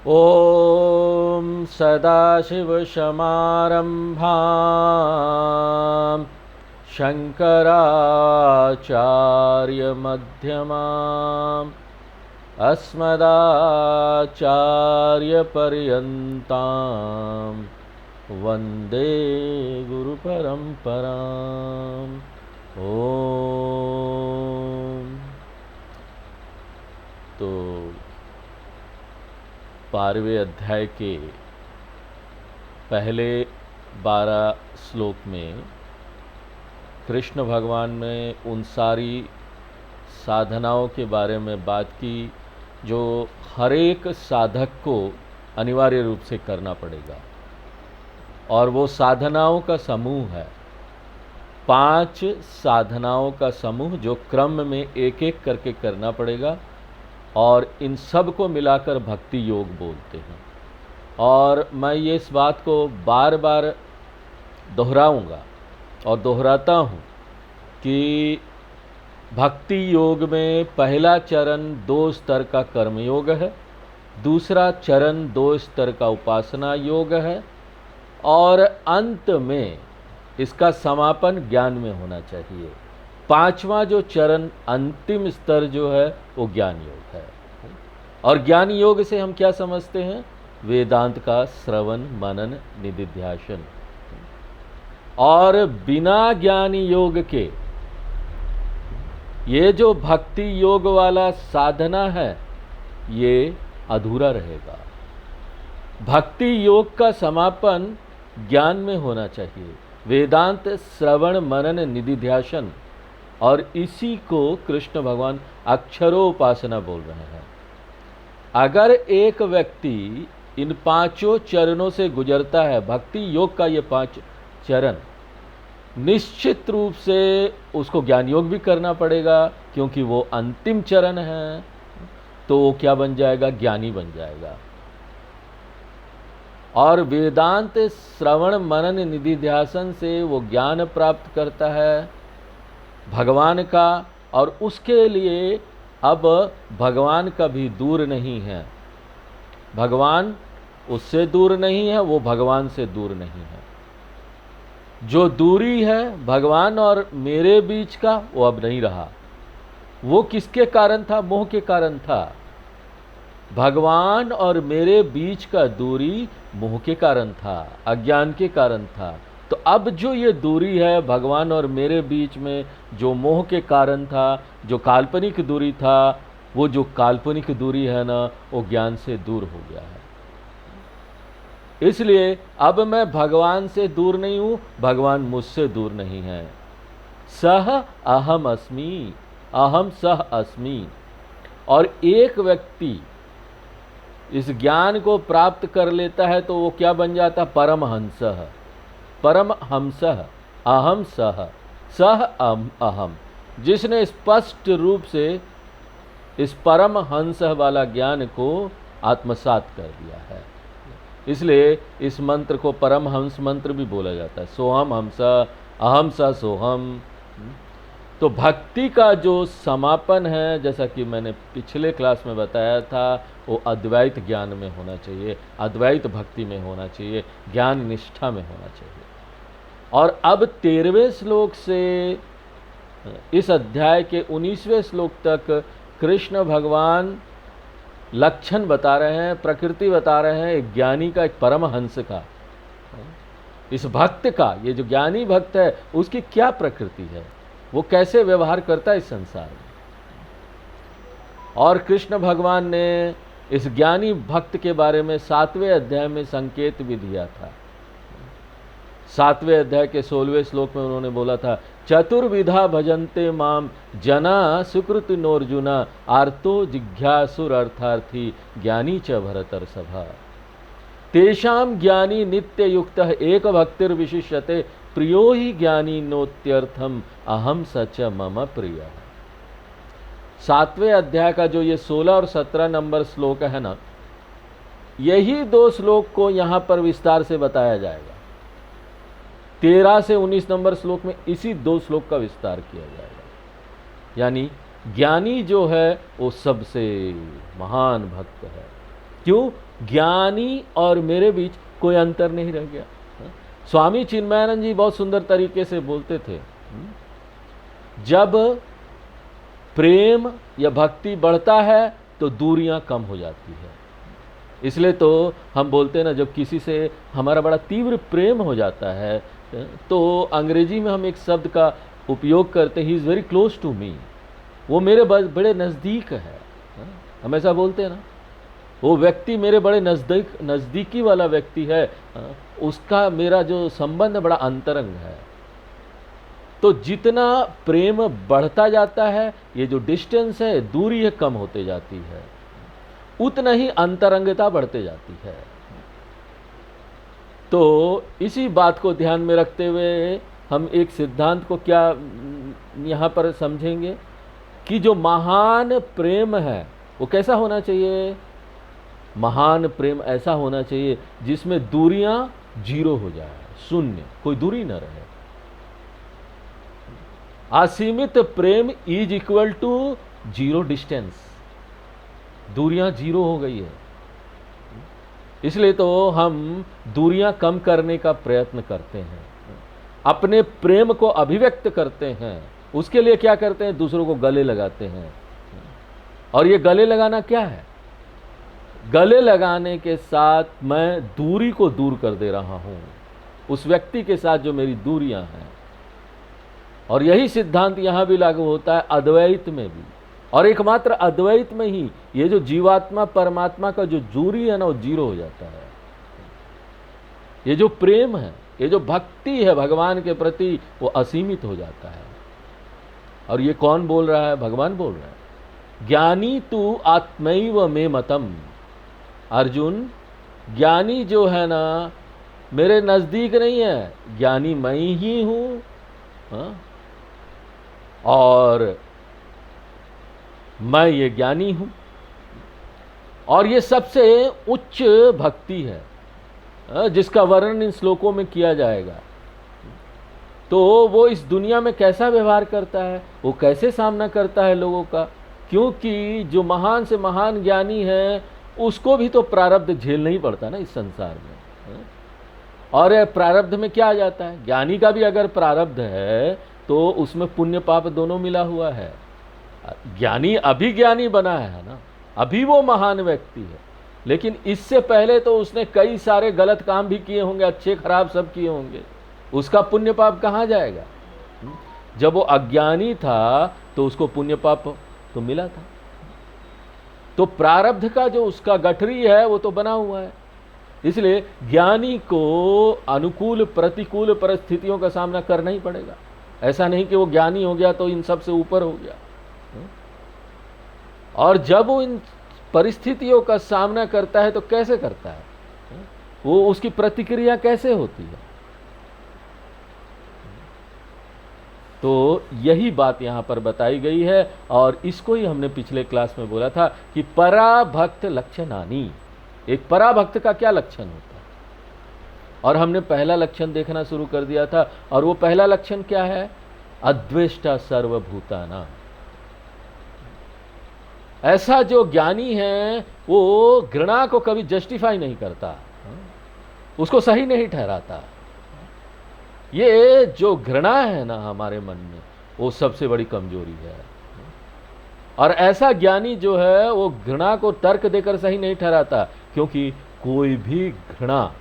ॐ सदाशिवसमारम्भां शङ्कराचार्यमध्यमाम् अस्मदाचार्यपर्यन्तां वन्दे गुरुपरम्पराम्। ॐ तो 12वें अध्याय के पहले 12 श्लोक में कृष्ण भगवान ने उन सारी साधनाओं के बारे में बात की जो हर एक साधक को अनिवार्य रूप से करना पड़ेगा, और वो साधनाओं का समूह है, 5 साधनाओं का समूह जो क्रम में एक एक करके करना पड़ेगा, और इन सब को मिलाकर भक्ति योग बोलते हैं। और मैं ये इस बात को बार बार दोहराऊंगा और दोहराता हूँ कि भक्ति योग में पहला चरण 2 स्तर का कर्म योग है, दूसरा चरण 2 स्तर का उपासना योग है, और अंत में इसका समापन ज्ञान में होना चाहिए। 5वां जो चरण अंतिम स्तर जो है वो ज्ञान योग है। और ज्ञान योग से हम क्या समझते हैं? वेदांत का श्रवण मनन निधिध्यासन। और बिना ज्ञान योग के ये जो भक्ति योग वाला साधना है ये अधूरा रहेगा। भक्ति योग का समापन ज्ञान में होना चाहिए, वेदांत श्रवण मनन निधिध्यासन, और इसी को कृष्ण भगवान अक्षरोपासना बोल रहे हैं। अगर एक व्यक्ति इन 5 चरणों से गुजरता है, भक्ति योग का ये 5 चरण, निश्चित रूप से उसको ज्ञान योग भी करना पड़ेगा, क्योंकि वो अंतिम चरण है, तो वो क्या बन जाएगा? ज्ञानी बन जाएगा। और वेदांत श्रवण मनन निधिध्यासन से वो ज्ञान प्राप्त करता है भगवान का, और उसके लिए अब भगवान कभी दूर नहीं है, भगवान उससे दूर नहीं है, वो भगवान से दूर नहीं है। जो दूरी है भगवान और मेरे बीच का वो अब नहीं रहा। वो किसके कारण था? मोह के कारण था। भगवान और मेरे बीच का दूरी मोह के कारण था, अज्ञान के कारण था। तो अब जो ये दूरी है भगवान और मेरे बीच में, जो मोह के कारण था, जो काल्पनिक दूरी था, वो जो काल्पनिक दूरी है ना, वो ज्ञान से दूर हो गया है। इसलिए अब मैं भगवान से दूर नहीं हूं, भगवान मुझसे दूर नहीं है। सह अहम अस्मि, अहम सह अस्मि। और एक व्यक्ति इस ज्ञान को प्राप्त कर लेता है तो वो क्या बन जाता? परमहंसः, परमहंसः, अहम सह, सह अहम। जिसने स्पष्ट रूप से इस परमहंस वाला ज्ञान को आत्मसात कर दिया है। इसलिए इस मंत्र को परमहंस मंत्र भी बोला जाता है। सोहम हंस, अहम स सोहम। तो भक्ति का जो समापन है, जैसा कि मैंने पिछले क्लास में बताया था, वो अद्वैत ज्ञान में होना चाहिए, अद्वैत भक्ति में होना चाहिए, ज्ञान निष्ठा में होना चाहिए। और अब 13वें श्लोक से इस अध्याय के 19वें श्लोक तक कृष्ण भगवान लक्षण बता रहे हैं, प्रकृति बता रहे हैं एक ज्ञानी का, एक परमहंस का। इस भक्त का, ये जो ज्ञानी भक्त है उसकी क्या प्रकृति है, वो कैसे व्यवहार करता है इस संसार में। और कृष्ण भगवान ने इस ज्ञानी भक्त के बारे में 7वें अध्याय में संकेत भी दिया था। 7वें अध्याय के 16वें श्लोक में उन्होंने बोला था, चतुर्विधा भजन्ते माम जना सुकृत नोर्जुना आर्तो जिज्ञासुर अर्थार्थी ज्ञानी च भरतर्षभा। तेषां ज्ञानी नित्य युक्तः एक भक्तिर विशिष्यते प्रियो ही ज्ञानी नोत्यर्थम अहम सच मम प्रिय। 7वें अध्याय का जो ये 16 और 17 नंबर श्लोक है ना, यही 2 श्लोक को यहाँ पर विस्तार से बताया जाएगा। 13 से 19 नंबर श्लोक में इसी 2 श्लोक का विस्तार किया जाएगा। यानी ज्ञानी जो है वो सबसे महान भक्त है। क्यों? ज्ञानी और मेरे बीच कोई अंतर नहीं रह गया। स्वामी चिन्मयानंद जी बहुत सुंदर तरीके से बोलते थे, जब प्रेम या भक्ति बढ़ता है तो दूरियां कम हो जाती है। इसलिए तो हम बोलते हैं ना, जब किसी से हमारा बड़ा तीव्र प्रेम हो जाता है तो अंग्रेजी में हम एक शब्द का उपयोग करते हैं, he is very close to me, वो मेरे बड़े नज़दीक है। हम ऐसा बोलते हैं ना, वो व्यक्ति मेरे बड़े नज़दीकी वाला व्यक्ति है, उसका मेरा जो संबंध बड़ा अंतरंग है। तो जितना प्रेम बढ़ता जाता है, ये जो डिस्टेंस है, दूरी है, कम होते जाती है, उतना ही अंतरंगता बढ़ते जाती है। तो इसी बात को ध्यान में रखते हुए हम एक सिद्धांत को क्या यहाँ पर समझेंगे कि जो महान प्रेम है वो कैसा होना चाहिए। महान प्रेम ऐसा होना चाहिए जिसमें दूरियां जीरो हो जाए, शून्य, कोई दूरी न रहे। असीमित प्रेम is equal to zero distance, दूरियां जीरो हो गई है। इसलिए तो हम दूरियां कम करने का प्रयत्न करते हैं, अपने प्रेम को अभिव्यक्त करते हैं। उसके लिए क्या करते हैं, दूसरों को गले लगाते हैं। और ये गले लगाना क्या है, गले लगाने के साथ मैं दूरी को दूर कर दे रहा हूं, उस व्यक्ति के साथ जो मेरी दूरियां हैं। और यही सिद्धांत यहां भी लागू होता है, अद्वैत में भी। और एकमात्र अद्वैत में ही ये जो जीवात्मा परमात्मा का जो दूरी है ना, वो जीरो हो जाता है। ये जो प्रेम है, ये जो भक्ति है भगवान के प्रति, वो असीमित हो जाता है। और ये कौन बोल रहा है, भगवान बोल रहा है, ज्ञानी तू आत्मैव मे मतम। अर्जुन, ज्ञानी जो है ना मेरे नजदीक नहीं है, ज्ञानी मैं ही हूं। और मैं ये ज्ञानी हूं, और ये सबसे उच्च भक्ति है जिसका वर्णन इन श्लोकों में किया जाएगा। तो वो इस दुनिया में कैसा व्यवहार करता है, वो कैसे सामना करता है लोगों का, क्योंकि जो महान से महान ज्ञानी है उसको भी तो प्रारब्ध झेलना ही पड़ता ना इस संसार में। और प्रारब्ध में क्या आ जाता है, ज्ञानी का भी अगर प्रारब्ध है तो उसमें पुण्य पाप दोनों मिला हुआ है। ज्ञानी अभी ज्ञानी बना है ना, अभी वो महान व्यक्ति है, लेकिन इससे पहले तो उसने कई सारे गलत काम भी किए होंगे, अच्छे खराब सब किए होंगे। उसका पुण्य पाप कहाँ जाएगा। जब वो अज्ञानी था तो उसको पुण्य पाप तो मिला था। तो प्रारब्ध का जो उसका गठरी है वो तो बना हुआ है। इसलिए ज्ञानी को अनुकूल प्रतिकूल परिस्थितियों का सामना करना ही पड़ेगा। ऐसा नहीं कि वो ज्ञानी हो गया तो इन सब से ऊपर हो गया। और जब वो इन परिस्थितियों का सामना करता है तो कैसे करता है, वो उसकी प्रतिक्रिया कैसे होती है। तो यही बात यहाँ पर बताई गई है, और इसको ही हमने पिछले क्लास में बोला था कि पराभक्त लक्षणानि, एक पराभक्त का क्या लक्षण होता है। और हमने पहला लक्षण देखना शुरू कर दिया था, और वो पहला लक्षण क्या है, अद्वेष्टा सर्वभूतानां। ऐसा जो ज्ञानी है वो घृणा को कभी जस्टिफाई नहीं करता, उसको सही नहीं ठहराता। ये जो घृणा है ना हमारे मन में, वो सबसे बड़ी कमजोरी है। और ऐसा ज्ञानी जो है वो घृणा को तर्क देकर सही नहीं ठहराता, क्योंकि कोई भी घृणा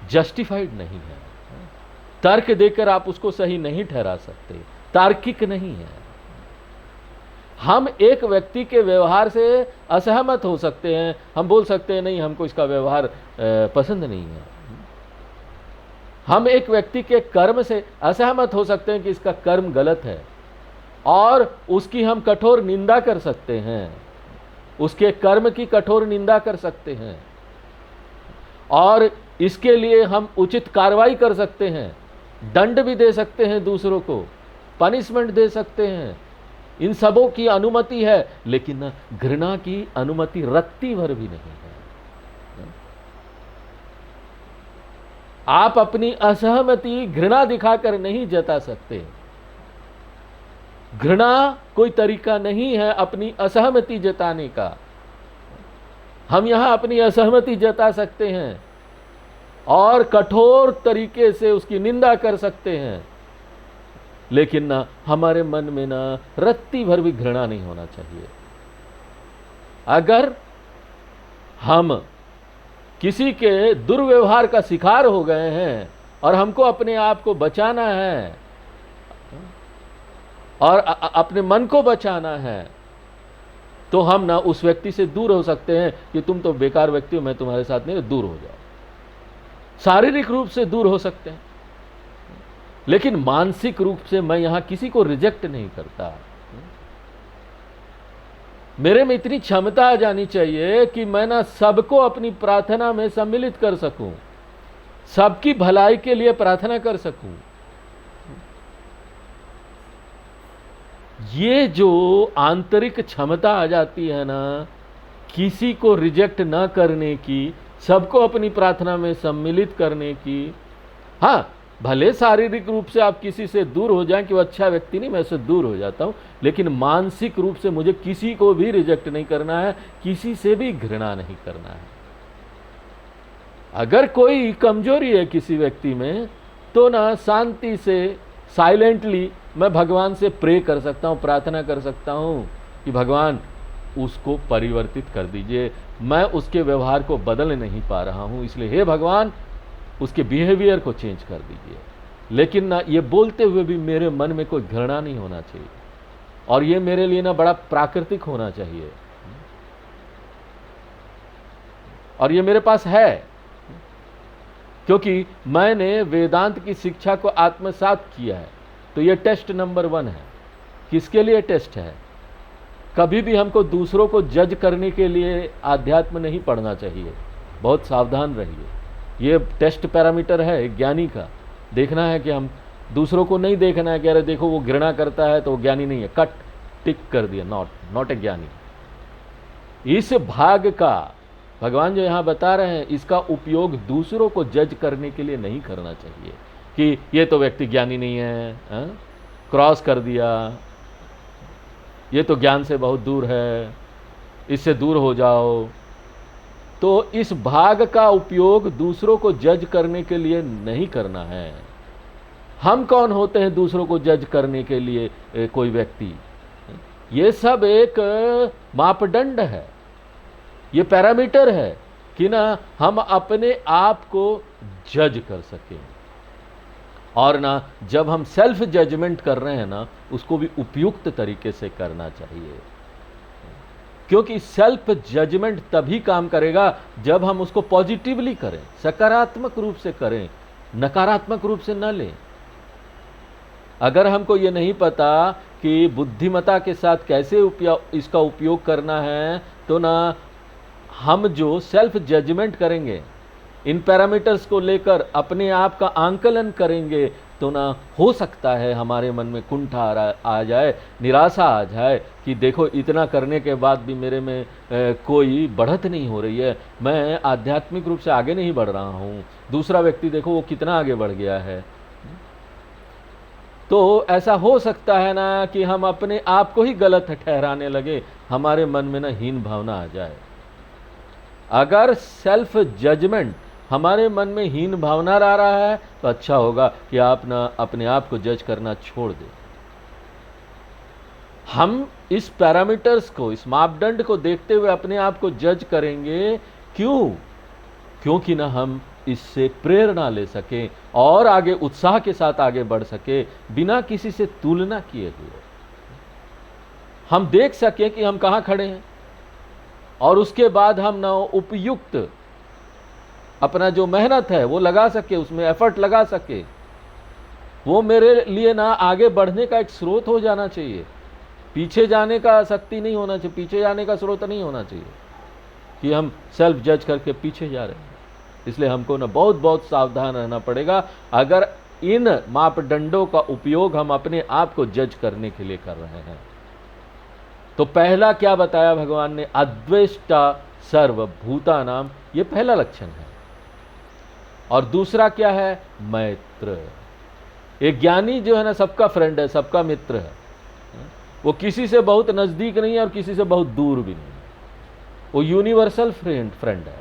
जस्टिफाइड नहीं है। तर्क देकर आप उसको सही नहीं ठहरा सकते, तार्किक नहीं है। हम एक व्यक्ति के व्यवहार से असहमत हो सकते हैं, हम बोल सकते हैं नहीं हमको इसका व्यवहार पसंद नहीं है। हम एक व्यक्ति के कर्म से असहमत हो सकते हैं कि इसका कर्म गलत है, और उसकी हम कठोर निंदा कर सकते हैं, उसके कर्म की कठोर निंदा कर सकते हैं, और इसके लिए हम उचित कार्रवाई कर सकते हैं, दंड भी दे सकते हैं, दूसरों को पनिशमेंट दे सकते हैं। इन सबों की अनुमति है, लेकिन घृणा की अनुमति रत्ती भर भी नहीं है। आप अपनी असहमति घृणा दिखाकर नहीं जता सकते। घृणा कोई तरीका नहीं है अपनी असहमति जताने का। हम यहाँ अपनी असहमति जता सकते हैं और कठोर तरीके से उसकी निंदा कर सकते हैं, लेकिन ना हमारे मन में ना रत्ती भर भी घृणा नहीं होना चाहिए। अगर हम किसी के दुर्व्यवहार का शिकार हो गए हैं और हमको अपने आप को बचाना है और अपने मन को बचाना है, तो हम ना उस व्यक्ति से दूर हो सकते हैं कि तुम तो बेकार व्यक्ति हो, मैं तुम्हारे साथ नहीं, दूर हो जाओ। शारीरिक रूप से दूर हो सकते हैं, लेकिन मानसिक रूप से मैं यहां किसी को रिजेक्ट नहीं करता। मेरे में इतनी क्षमता आ जानी चाहिए कि मैं ना सबको अपनी प्रार्थना में सम्मिलित कर सकूं, सबकी भलाई के लिए प्रार्थना कर सकूं। ये जो आंतरिक क्षमता आ जाती है ना, किसी को रिजेक्ट ना करने की, सबको अपनी प्रार्थना में सम्मिलित करने की। हाँ, भले शारीरिक रूप से आप किसी से दूर हो जाएं कि वो अच्छा व्यक्ति नहीं, मैं उससे दूर हो जाता हूं, लेकिन मानसिक रूप से मुझे किसी को भी रिजेक्ट नहीं करना है, किसी से भी घृणा नहीं करना है। अगर कोई कमजोरी है किसी व्यक्ति में, तो ना शांति से साइलेंटली मैं भगवान से प्रे कर सकता हूं, प्रार्थना कर सकता हूं कि भगवान उसको परिवर्तित कर दीजिए। मैं उसके व्यवहार को बदल नहीं पा रहा हूं, इसलिए हे भगवान उसके बिहेवियर को चेंज कर दीजिए। लेकिन ना ये बोलते हुए भी मेरे मन में कोई घृणा नहीं होना चाहिए, और ये मेरे लिए ना बड़ा प्राकृतिक होना चाहिए, और ये मेरे पास है, क्योंकि मैंने वेदांत की शिक्षा को आत्मसात किया है। तो ये टेस्ट नंबर 1 है। किसके लिए टेस्ट है? कभी भी हमको दूसरों को जज करने के लिए आध्यात्म नहीं पढ़ना चाहिए, बहुत सावधान रहिए। ये टेस्ट पैरामीटर है ज्ञानी का। देखना है कि हम दूसरों को नहीं देखना है कि अरे देखो वो घृणा करता है तो वो ज्ञानी नहीं है, कट टिक कर दिया, नॉट ए ज्ञानी। इस भाग का भगवान जो यहाँ बता रहे हैं, इसका उपयोग दूसरों को जज करने के लिए नहीं करना चाहिए कि ये तो व्यक्ति ज्ञानी नहीं है, क्रॉस कर दिया, ये तो ज्ञान से बहुत दूर है, इससे दूर हो जाओ। तो इस भाग का उपयोग दूसरों को जज करने के लिए नहीं करना है। हम कौन होते हैं दूसरों को जज करने के लिए? कोई व्यक्ति, ये सब एक मापदंड है, ये पैरामीटर है कि ना हम अपने आप को जज कर सकें। और ना जब हम सेल्फ जजमेंट कर रहे हैं ना, उसको भी उपयुक्त तरीके से करना चाहिए, क्योंकि सेल्फ जजमेंट तभी काम करेगा जब हम उसको पॉजिटिवली करें, सकारात्मक रूप से करें, नकारात्मक रूप से न लें। अगर हमको ये नहीं पता कि बुद्धिमत्ता के साथ कैसे इसका उपयोग करना है, तो ना हम जो सेल्फ जजमेंट करेंगे, इन पैरामीटर्स को लेकर अपने आप का आंकलन करेंगे, तो ना हो सकता है हमारे मन में कुंठा आ जाए, निराशा आ जाए कि देखो इतना करने के बाद भी मेरे में कोई बढ़त नहीं हो रही है, मैं आध्यात्मिक रूप से आगे नहीं बढ़ रहा हूँ, दूसरा व्यक्ति देखो वो कितना आगे बढ़ गया है। तो ऐसा हो सकता है ना कि हम अपने आप को ही गलत ठहराने लगे, हमारे मन में ना हीन भावना आ जाए। अगर सेल्फ जजमेंट हमारे मन में हीन भावना आ रहा है, तो अच्छा होगा कि आप ना अपने आप को जज करना छोड़ दें। हम इस पैरामीटर्स को, इस मापदंड को देखते हुए अपने आप को जज करेंगे। क्यों? क्योंकि ना हम इससे प्रेरणा ले सकें और आगे उत्साह के साथ आगे बढ़ सके, बिना किसी से तुलना किए हुए। हम देख सकें कि हम कहाँ खड़े हैं, और उसके बाद हम ना उपयुक्त अपना जो मेहनत है वो लगा सके, उसमें एफर्ट लगा सके। वो मेरे लिए ना आगे बढ़ने का एक स्रोत हो जाना चाहिए, पीछे जाने का शक्ति नहीं होना चाहिए, पीछे जाने का स्रोत नहीं होना चाहिए कि हम सेल्फ जज करके पीछे जा रहे हैं। इसलिए हमको ना बहुत बहुत सावधान रहना पड़ेगा अगर इन मापदंडों का उपयोग हम अपने आप को जज करने के लिए कर रहे हैं। तो पहला क्या बताया भगवान ने? अद्वेष्टा सर्वभूतानाम, ये पहला लक्षण है। और दूसरा क्या है? मैत्र। एक ज्ञानी जो है ना सबका फ्रेंड है, सबका मित्र है। वो किसी से बहुत नजदीक नहीं है और किसी से बहुत दूर भी नहीं है, वो यूनिवर्सल फ्रेंड है।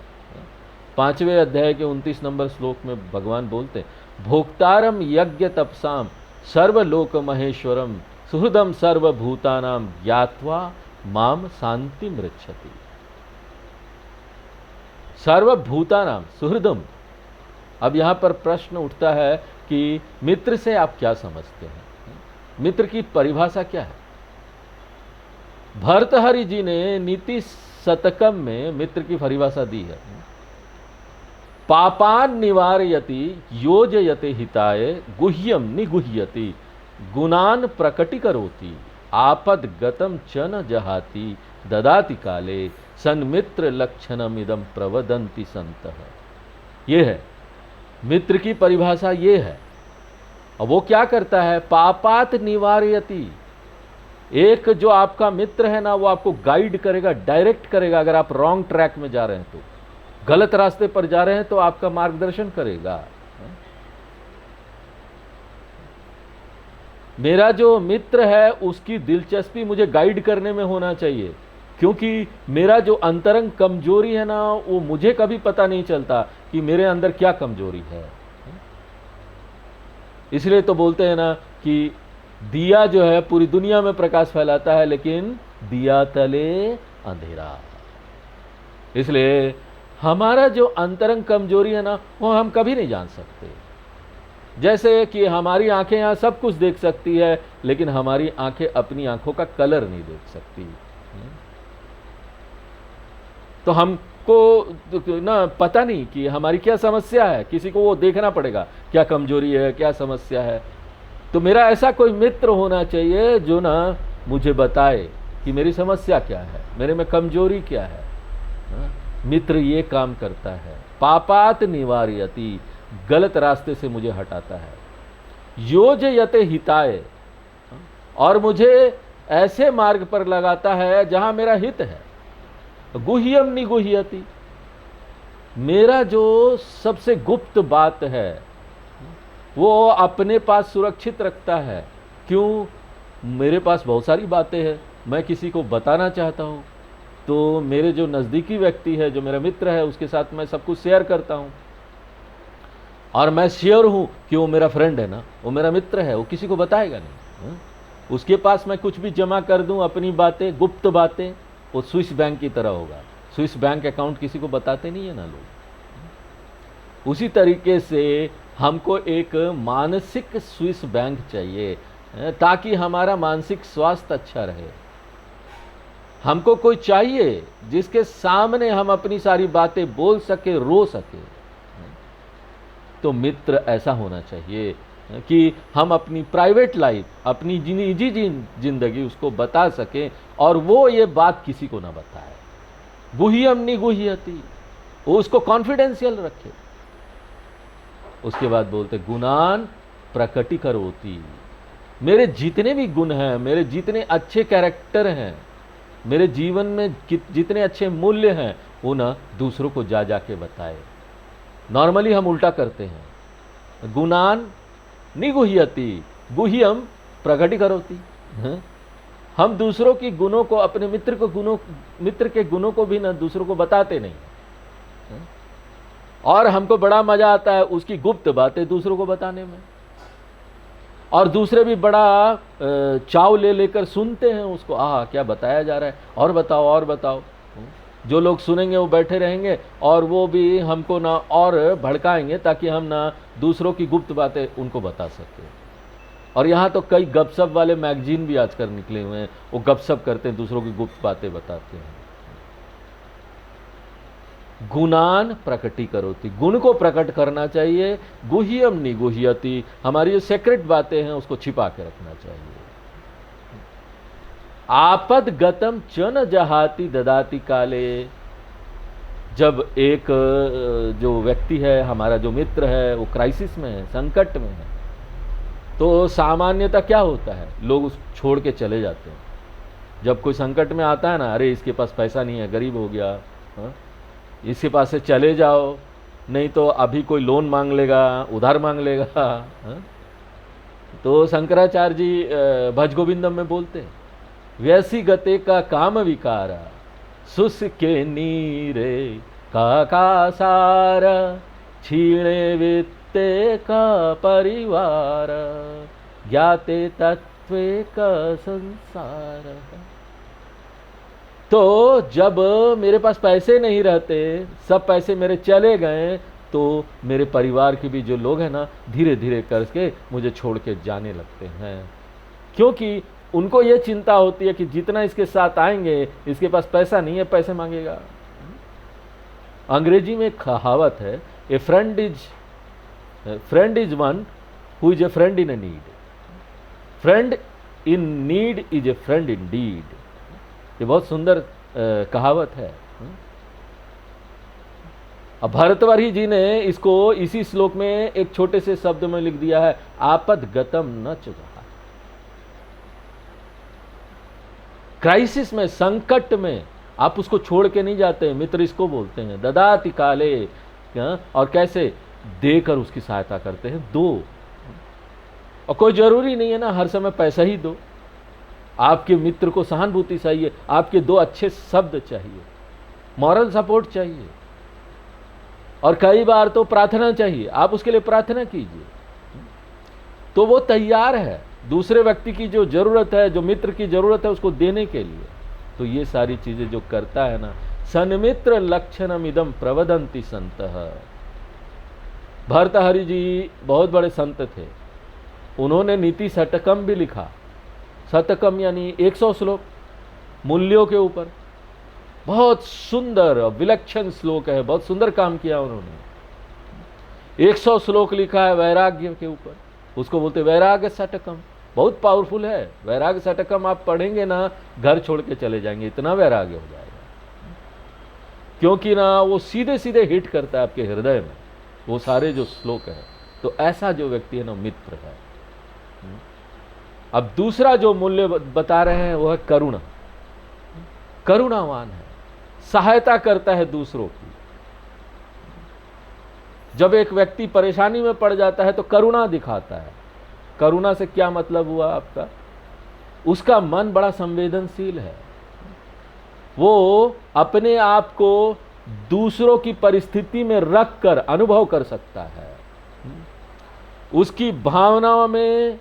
5वें अध्याय के 29 नंबर श्लोक में भगवान बोलते हैं, भोक्तारम यज्ञ तपसाम सर्वलोक महेश्वरम सुहृदम सर्वभूतानाम ज्ञात्वा माम शांति मृच्छति। सर्वभूतानाम सुहृदम। अब यहां पर प्रश्न उठता है कि मित्र से आप क्या समझते हैं? मित्र की परिभाषा क्या है? भर्तहरि जी ने नीति शतकम में मित्र की परिभाषा दी है, पापान निवारयति योजयते हिताय गुह्यम निगुह्यति गुणान प्रकटीकरोति आपद गतम च न जहाति ददाति काले सन्मित्र लक्षणम इदम प्रवदन्ति संतः। ये है मित्र की परिभाषा, ये है। और वो क्या करता है? पापात निवारयति। एक जो आपका मित्र है ना, वो आपको गाइड करेगा, डायरेक्ट करेगा। अगर आप रॉन्ग ट्रैक में जा रहे हैं, तो गलत रास्ते पर जा रहे हैं, तो आपका मार्गदर्शन करेगा। मेरा जो मित्र है उसकी दिलचस्पी मुझे गाइड करने में होना चाहिए, क्योंकि मेरा जो अंतरंग कमजोरी है ना, वो मुझे कभी पता नहीं चलता कि मेरे अंदर क्या कमजोरी है। इसलिए तो बोलते हैं ना कि दिया जो है पूरी दुनिया में प्रकाश फैलाता है, लेकिन दिया तले अंधेरा। इसलिए हमारा जो अंतरंग कमजोरी है ना, वो हम कभी नहीं जान सकते। जैसे कि हमारी आंखें यहाँ सब कुछ देख सकती है, लेकिन हमारी आंखें अपनी आंखों का कलर नहीं देख सकती। तो हमको ना पता नहीं कि हमारी क्या समस्या है, किसी को वो देखना पड़ेगा क्या कमजोरी है, क्या समस्या है। तो मेरा ऐसा कोई मित्र होना चाहिए जो ना मुझे बताए कि मेरी समस्या क्या है, मेरे में कमजोरी क्या है। मित्र ये काम करता है, पापात निवारयति, गलत रास्ते से मुझे हटाता है, योजयते हिताय, और मुझे ऐसे मार्ग पर लगाता है जहां मेरा हित है। गुह्यम निगुह्यति, मेरा जो सबसे गुप्त बात है वो अपने पास सुरक्षित रखता है। क्यों? मेरे पास बहुत सारी बातें हैं, मैं किसी को बताना चाहता हूँ, तो मेरे जो नज़दीकी व्यक्ति है, जो मेरा मित्र है, उसके साथ मैं सब कुछ शेयर करता हूँ। और मैं श्योर हूँ कि वो मेरा फ्रेंड है ना, वो मेरा मित्र है, वो किसी को बताएगा नहीं। उसके पास मैं कुछ भी जमा कर दूँ अपनी बातें, गुप्त बातें, वो स्विस बैंक की तरह होगा। स्विस बैंक अकाउंट किसी को बताते नहीं है ना लोग। उसी तरीके से हमको एक मानसिक स्विस बैंक चाहिए, ताकि हमारा मानसिक स्वास्थ्य अच्छा रहे। हमको कोई चाहिए जिसके सामने हम अपनी सारी बातें बोल सके, रो सके। तो मित्र ऐसा होना चाहिए कि हम अपनी प्राइवेट लाइफ, अपनी निजी जिंदगी उसको बता सकें, और वो ये बात किसी को ना बताए। गुह्यम निगुह्यति, वो उसको कॉन्फिडेंशियल रखे। उसके बाद बोलते गुणान प्रकटीकरोति, मेरे जितने भी गुण हैं, मेरे जितने अच्छे कैरेक्टर हैं, मेरे जीवन में जितने अच्छे मूल्य हैं, वो ना दूसरों को जा जाके बताए। नॉर्मली हम उल्टा करते हैं, गुणान निगुह्यति गुह्यम प्रकटीकरोति। हम दूसरों की गुणों को, अपने मित्र के गुणों को भी ना दूसरों को बताते नहीं। और हमको बड़ा मजा आता है उसकी गुप्त बातें दूसरों को बताने में, और दूसरे भी बड़ा चाव ले लेकर सुनते हैं उसको, क्या बताया जा रहा है, और बताओ और बताओ। जो लोग सुनेंगे वो बैठे रहेंगे, और वो भी हमको ना और भड़काएंगे, ताकि हम ना दूसरों की गुप्त बातें उनको बता सकें। और यहाँ तो कई गपशप वाले मैगजीन भी आजकल निकले हुए हैं, वो गपशप करते हैं, दूसरों की गुप्त बातें बताते हैं। गुणान प्रकटीकरोति, गुण को प्रकट करना चाहिए। गुह्यम निगुह्यति, हमारी जो सीक्रेट बातें हैं उसको छिपा के रखना चाहिए। आपद गतम च न जहाति ददाति काले, जब एक जो व्यक्ति है, हमारा जो मित्र है, वो क्राइसिस में है, संकट में है, तो सामान्यतः क्या होता है, लोग उस छोड़ के चले जाते हैं। जब कोई संकट में आता है ना, अरे इसके पास पैसा नहीं है, गरीब हो गया, इसके पास से चले जाओ, नहीं तो अभी कोई लोन मांग लेगा, उधार मांग लेगा। तो शंकराचार्य जी भज गोविंदम में बोलते हैं, व्यसी गते का काम विकारा शुष्के नीरे का सार, क्षीणे वित्ते का परिवार, ज्ञाते तत्वे का संसार। तो जब मेरे पास पैसे नहीं रहते, सब पैसे मेरे चले गए, तो मेरे परिवार के भी जो लोग हैं ना, धीरे धीरे करके मुझे छोड़ के जाने लगते हैं, क्योंकि उनको ये चिंता होती है कि जितना इसके साथ आएंगे, इसके पास पैसा नहीं है, पैसे मांगेगा। अंग्रेजी में एक कहावत है, a friend is one who is a friend in a need, friend in need is a friend indeed. ये बहुत सुंदर कहावत है। अब भरतवर्षी जी ने इसको इसी श्लोक में एक छोटे से शब्द में लिख दिया है, आपद गतम न चुका। क्राइसिस में, संकट में आप उसको छोड़ के नहीं जाते, मित्र इसको बोलते हैं ददाति काले। और कैसे देकर उसकी सहायता करते हैं, दो। और कोई जरूरी नहीं है ना हर समय पैसा ही दो, आपके मित्र को सहानुभूति चाहिए, आपके दो अच्छे शब्द चाहिए, मॉरल सपोर्ट चाहिए, और कई बार तो प्रार्थना चाहिए। आप उसके लिए प्रार्थना कीजिए, तो वो तैयार है दूसरे व्यक्ति की जो जरूरत है, जो मित्र की जरूरत है, उसको देने के लिए। तो ये सारी चीजें जो करता है ना, सन्मित्र लक्षणम इदम प्रवदंति संतः। भर्तहरि जी बहुत बड़े संत थे, उन्होंने नीति शतकम भी लिखा। शतकम यानी 100 श्लोक मूल्यों के ऊपर, बहुत सुंदर विलक्षण श्लोक है, बहुत सुंदर काम किया उन्होंने। 100 श्लोक लिखा है वैराग्य के ऊपर, उसको बोलते वैराग्य शतकम, बहुत पावरफुल है। वैराग्य शतकम आप पढ़ेंगे ना, घर छोड़ के चले जाएंगे, इतना वैराग्य हो जाएगा, क्योंकि ना वो सीधे सीधे हिट करता है आपके हृदय में, वो सारे जो श्लोक है। तो ऐसा जो व्यक्ति है ना, मित्र है। अब दूसरा जो मूल्य बता रहे हैं वो है करुणा। करुणावान है, सहायता करता है दूसरों की। जब एक व्यक्ति परेशानी में पड़ जाता है तो करुणा दिखाता है। करुणा से क्या मतलब हुआ आपका, उसका मन बड़ा संवेदनशील है, वो अपने आप को दूसरों की परिस्थिति में रख कर अनुभव कर सकता है, उसकी भावनाओं में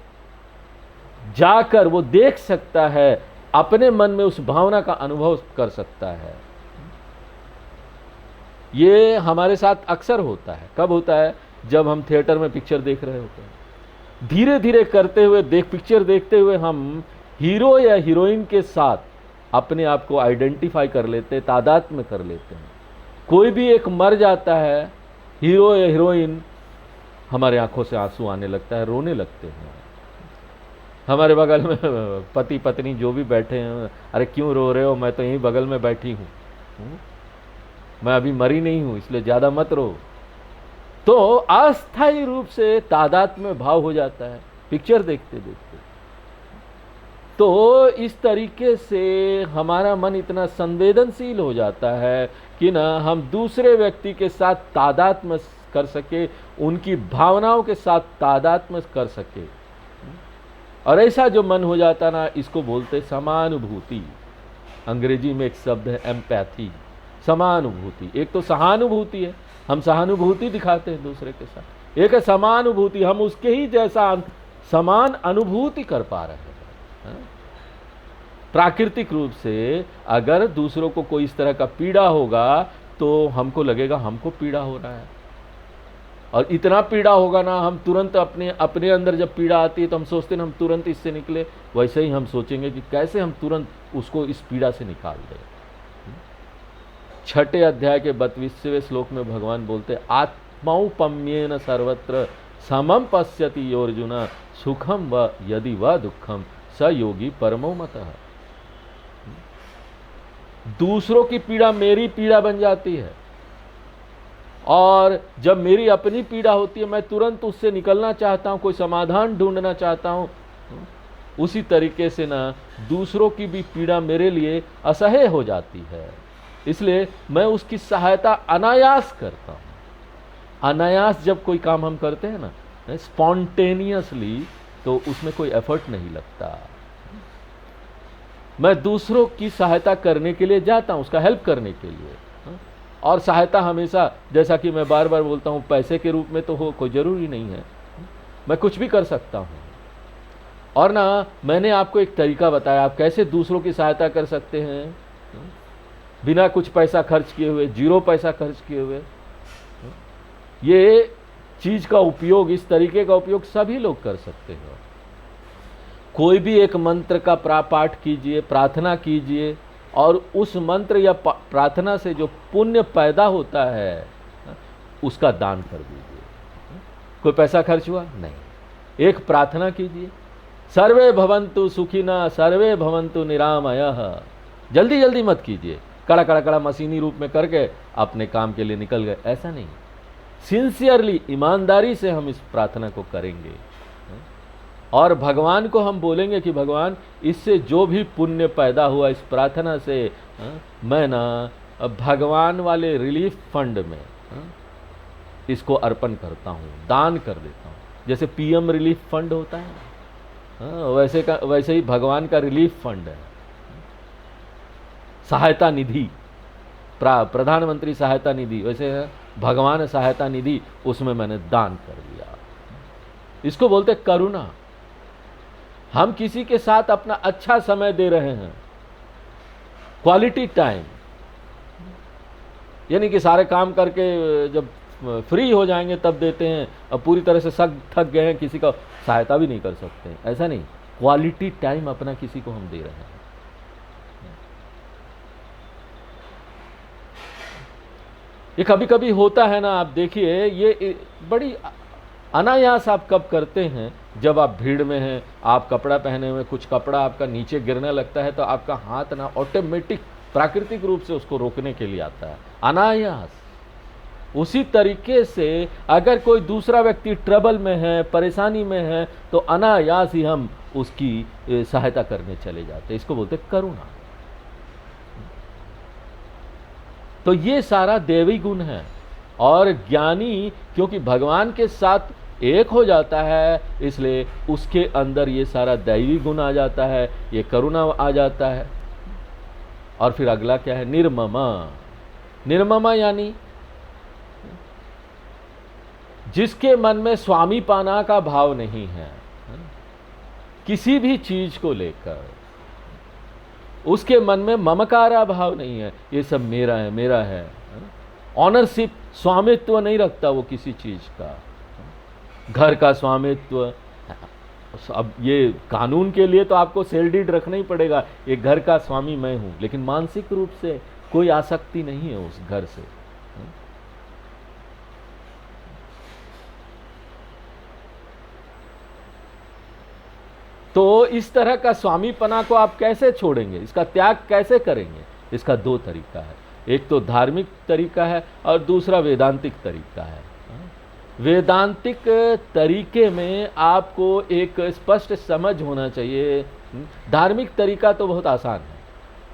जाकर वो देख सकता है, अपने मन में उस भावना का अनुभव कर सकता है। ये हमारे साथ अक्सर होता है। कब होता है, जब हम थिएटर में पिक्चर देख रहे होते हैं, धीरे धीरे करते हुए पिक्चर देखते हुए हम हीरो या हीरोइन के साथ अपने आप को आइडेंटिफाई कर लेते हैं, तादात्म्य कर लेते हैं। कोई भी एक मर जाता है, हीरो या हीरोइन, हमारे आंखों से आंसू आने लगता है, रोने लगते हैं। हमारे बगल में पति पत्नी जो भी बैठे हैं, अरे क्यों रो रहे हो, मैं तो यहीं बगल में बैठी हूँ, मैं अभी मरी नहीं हूँ, इसलिए ज़्यादा मत रो। तो अस्थायी रूप से तादात्म्य में भाव हो जाता है पिक्चर देखते देखते। तो इस तरीके से हमारा मन इतना संवेदनशील हो जाता है कि ना हम दूसरे व्यक्ति के साथ तादात्म्य कर सके, उनकी भावनाओं के साथ तादात्म्य कर सके। और ऐसा जो मन हो जाता ना, इसको बोलते समानुभूति। अंग्रेजी में एक शब्द है एम्पैथी, समानुभूति। एक तो सहानुभूति है, हम सहानुभूति दिखाते हैं दूसरे के साथ, एक है समानुभूति, हम उसके ही जैसा समान अनुभूति कर पा रहे हैं। प्राकृतिक रूप से अगर दूसरों को कोई इस तरह का पीड़ा होगा तो हमको लगेगा हमको पीड़ा हो रहा है, और इतना पीड़ा होगा ना, हम तुरंत अपने अंदर जब पीड़ा आती है तो हम सोचते हैं हम तुरंत इससे निकले। वैसे ही हम सोचेंगे कि कैसे हम तुरंत उसको इस पीड़ा से निकाल दें। 6 अध्याय के 32वें श्लोक में भगवान बोलते, आत्मौपम्येन सर्वत्र समम पश्यति यो अर्जुन, सुखम व यदि व दुखम स योगी परमो मतः। दूसरों की पीड़ा मेरी पीड़ा बन जाती है, और जब मेरी अपनी पीड़ा होती है मैं तुरंत उससे निकलना चाहता हूँ, कोई समाधान ढूंढना चाहता हूँ। उसी तरीके से ना दूसरों की भी पीड़ा मेरे लिए असह्य हो जाती है, इसलिए मैं उसकी सहायता अनायास करता हूँ। अनायास जब कोई काम हम करते हैं ना, स्पॉन्टेनियसली, तो उसमें कोई एफर्ट नहीं लगता। मैं दूसरों की सहायता करने के लिए जाता हूँ, उसका हेल्प करने के लिए। और सहायता हमेशा, जैसा कि मैं बार बार बोलता हूँ, पैसे के रूप में तो हो, कोई ज़रूरी नहीं है, मैं कुछ भी कर सकता हूँ। और ना मैंने आपको एक तरीका बताया आप कैसे दूसरों की सहायता कर सकते हैं बिना कुछ पैसा खर्च किए हुए, 0 पैसा खर्च किए हुए। ये चीज़ का उपयोग, इस तरीके का उपयोग सभी लोग कर सकते हैं। कोई भी एक मंत्र का पाठ कीजिए, प्रार्थना कीजिए, और उस मंत्र या प्रार्थना से जो पुण्य पैदा होता है उसका दान कर दीजिए। कोई पैसा खर्च हुआ नहीं, एक प्रार्थना कीजिए, सर्वे भवन्तु सुखिनः सर्वे भवन्तु निरामयः। जल्दी जल्दी मत कीजिए, कड़ा कड़ा कड़ा मशीनी रूप में करके अपने काम के लिए निकल गए, ऐसा नहीं। सिंसियरली, ईमानदारी से हम इस प्रार्थना को करेंगे और भगवान को हम बोलेंगे कि भगवान, इससे जो भी पुण्य पैदा हुआ इस प्रार्थना से, मैं ना भगवान वाले रिलीफ फंड में इसको अर्पण करता हूँ, दान कर देता हूँ। जैसे पीएम रिलीफ फंड होता है, वैसे ही भगवान का रिलीफ फंड है, सहायता निधि, प्रधानमंत्री सहायता निधि, वैसे भगवान सहायता निधि, उसमें मैंने दान कर दिया। इसको बोलते करुणा। हम किसी के साथ अपना अच्छा समय दे रहे हैं, क्वालिटी टाइम, यानी कि सारे काम करके जब फ्री हो जाएंगे तब देते हैं, अब पूरी तरह से थक गए हैं, किसी का सहायता भी नहीं कर सकते हैं, ऐसा नहीं। क्वालिटी टाइम अपना किसी को हम दे रहे हैं। ये कभी कभी होता है ना, आप देखिए, ये बड़ी अनायास आप कब करते हैं, जब आप भीड़ में हैं, आप कपड़ा पहने हुए, कुछ कपड़ा आपका नीचे गिरने लगता है तो आपका हाथ ना ऑटोमेटिक प्राकृतिक रूप से उसको रोकने के लिए आता है, अनायास। उसी तरीके से अगर कोई दूसरा व्यक्ति ट्रबल में है, परेशानी में है, तो अनायास ही हम उसकी सहायता करने चले जाते हैं। इसको बोलते करुणा। तो ये सारा देवी गुण है। और ज्ञानी क्योंकि भगवान के साथ एक हो जाता है, इसलिए उसके अंदर ये सारा दैवी गुण आ जाता है, ये करुणा आ जाता है। और फिर अगला क्या है? निर्ममा। निर्ममा यानी जिसके मन में स्वामी पाना का भाव नहीं है किसी भी चीज को लेकर, उसके मन में ममकारा भाव नहीं है, ये सब मेरा है, मेरा है, ऑनरशिप, स्वामित्व नहीं रखता वो किसी चीज का, घर का स्वामित्व। अब ये कानून के लिए तो आपको सेल डीड रखना ही पड़ेगा, ये घर का स्वामी मैं हूं, लेकिन मानसिक रूप से कोई आसक्ति नहीं है उस घर से। तो इस तरह का स्वामीपना को आप कैसे छोड़ेंगे, इसका त्याग कैसे करेंगे? इसका 2 तरीका है, एक तो धार्मिक तरीका है और दूसरा वेदांतिक तरीका है। वेदांतिक तरीके में आपको एक स्पष्ट समझ होना चाहिए। धार्मिक तरीका तो बहुत आसान है,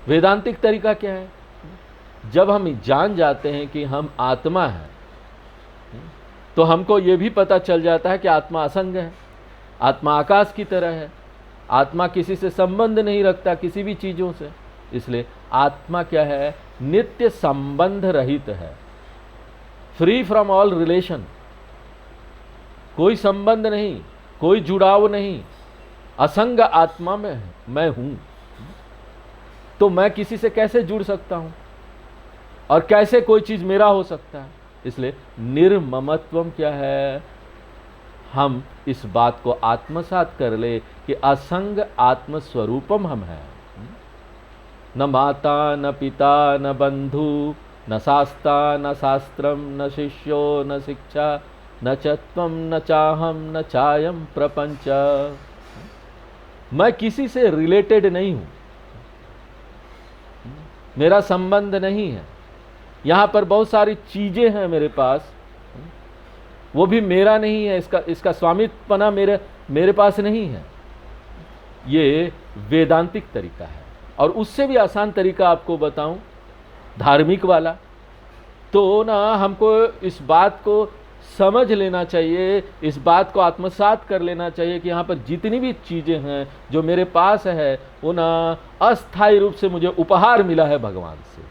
वेदांतिक तरीका क्या है? जब हम जान जाते हैं कि हम आत्मा हैं, तो हमको ये भी पता चल जाता है कि आत्मा असंग है, आत्मा आकाश की तरह है, आत्मा किसी से संबंध नहीं रखता, किसी भी चीज़ों से। इसलिए आत्मा क्या है? नित्य संबंध रहित है, फ्री फ्रॉम ऑल रिलेशन, कोई संबंध नहीं, कोई जुड़ाव नहीं, असंग आत्मा में मैं हूं। तो मैं किसी से कैसे जुड़ सकता हूं और कैसे कोई चीज मेरा हो सकता है? इसलिए निर्ममत्वम क्या है? हम इस बात को आत्मसात कर ले कि असंग आत्मस्वरूपम हम हैं। न माता न पिता न बंधु न शास्ता न शास्त्रम न शिष्यो न शिक्षा न च त्वं न चाहम न चायम प्रपंच। मैं किसी से रिलेटेड नहीं हूं, मेरा संबंध नहीं है। यहां पर बहुत सारी चीजें हैं मेरे पास, वो भी मेरा नहीं है, इसका स्वामित्वपना मेरे पास नहीं है। ये वेदांतिक तरीका है। और उससे भी आसान तरीका आपको बताऊं, धार्मिक वाला। तो ना हमको इस बात को समझ लेना चाहिए, इस बात को आत्मसात कर लेना चाहिए कि यहाँ पर जितनी भी चीज़ें हैं जो मेरे पास है वो ना अस्थायी रूप से मुझे उपहार मिला है भगवान से।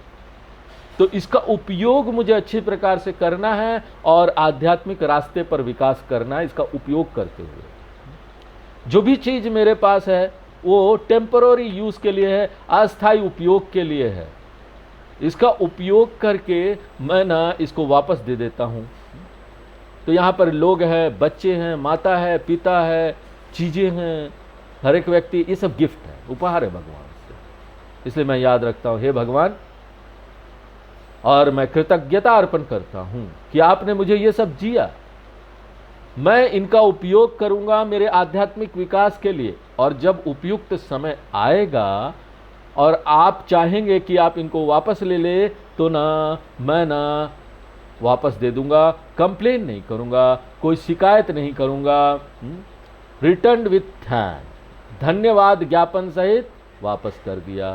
तो इसका उपयोग मुझे अच्छी प्रकार से करना है और आध्यात्मिक रास्ते पर विकास करना है इसका उपयोग करते हुए। जो भी चीज़ मेरे पास है वो टेम्पररी यूज़ के लिए है, अस्थायी उपयोग के लिए है। इसका उपयोग करके मैं ना इसको वापस दे देता हूँ। तो यहाँ पर लोग हैं, बच्चे हैं, माता है, पिता है, चीज़ें हैं, हर एक व्यक्ति, ये सब गिफ्ट है, उपहार है भगवान से। इसलिए मैं याद रखता हूँ, हे भगवान, और मैं कृतज्ञता अर्पण करता हूँ कि आपने मुझे ये सब जिया। मैं इनका उपयोग करूँगा मेरे आध्यात्मिक विकास के लिए, और जब उपयुक्त समय आएगा और आप चाहेंगे कि आप इनको वापस ले ले तो ना मैं ना वापस दे दूंगा, कंप्लेन नहीं करूंगा, कोई शिकायत नहीं करूंगा। रिटर्न विथ थैंक, धन्यवाद ज्ञापन सहित वापस कर दिया।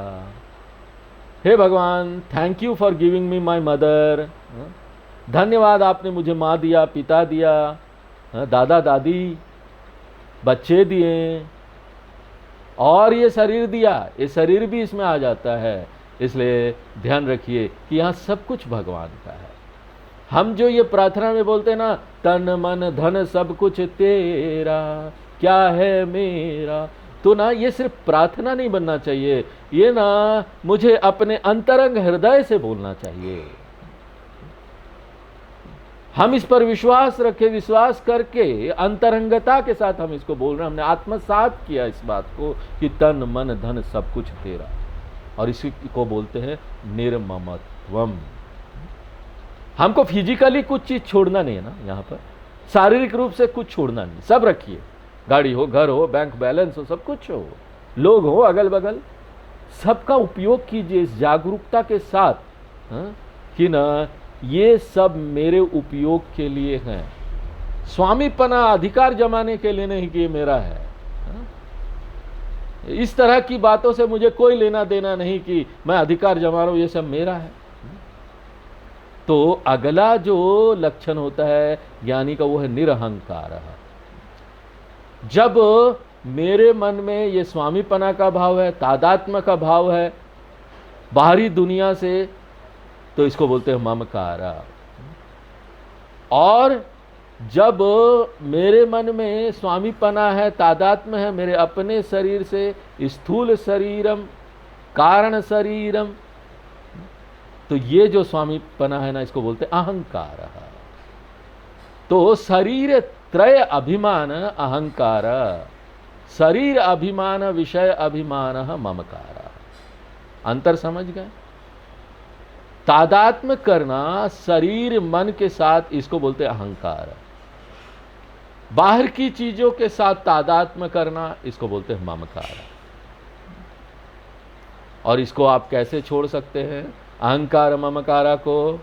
हे भगवान, thank you for giving me my mother. धन्यवाद आपने मुझे माँ दिया, पिता दिया, दादा दादी, बच्चे दिए, और ये शरीर दिया, ये शरीर भी इसमें आ जाता है। इसलिए ध्यान रखिए कि यहाँ सब कुछ भगवान का है। हम जो ये प्रार्थना में बोलते हैं ना, तन मन धन सब कुछ तेरा, क्या है मेरा, तो ना ये सिर्फ प्रार्थना नहीं बनना चाहिए, ये ना मुझे अपने अंतरंग हृदय से बोलना चाहिए। हम इस पर विश्वास रखें, विश्वास करके अंतरंगता के साथ हम इसको बोल रहे हैं। हमने आत्मसात किया इस बात को कि तन मन धन सब कुछ तेरा, और इसी को बोलते हैं निर्ममत्वम। हमको फिजिकली कुछ चीज छोड़ना नहीं है ना, यहाँ पर शारीरिक रूप से कुछ छोड़ना नहीं, सब रखिए, गाड़ी हो, घर हो, बैंक बैलेंस हो, सब कुछ हो, लोग हो अगल बगल, सबका उपयोग कीजिए इस जागरूकता के साथ, कि ना ये सब मेरे उपयोग के लिए हैं, स्वामीपना अधिकार जमाने के लिए नहीं कि ये मेरा है। इस तरह की बातों से मुझे कोई लेना देना नहीं कि मैं अधिकार जमा रहा हूं, ये सब मेरा है। तो अगला जो लक्षण होता है ज्ञानी का वो है निरहंकार। जब मेरे मन में ये स्वामीपना का भाव है, तादात्म्य का भाव है बाहरी दुनिया से, तो इसको बोलते हैं ममकारा। और जब मेरे मन में स्वामीपना है, तादात्म्य है मेरे अपने शरीर से, स्थूल शरीरम कारण शरीरम, तो ये जो स्वामीपना है ना, इसको बोलते हैं अहंकार। तो शरीर त्रय अभिमान अहंकार, शरीर अभिमान विषय अभिमान ममकार। अंतर समझ गए? तादात्म्य करना शरीर मन के साथ, इसको बोलते हैं अहंकार। बाहर की चीजों के साथ तादात्म्य करना, इसको बोलते हैं ममकार। और इसको आप कैसे छोड़ सकते हैं अहंकार ममकारा को?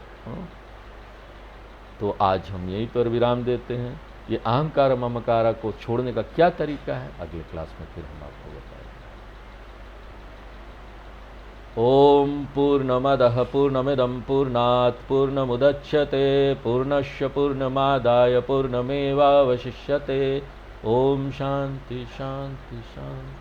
तो आज हम यहीं पर विराम देते हैं। ये अहंकार ममकारा को छोड़ने का क्या तरीका है, अगले क्लास में फिर हम आपको बताएंगे। ओम पूर्णमदः पूर्णमिदं पूर्णात् पूर्णमुदच्यते पूर्णस्य पूर्णमादाय पूर्णमेवावशिष्यते। ओम शांति शांति शांति।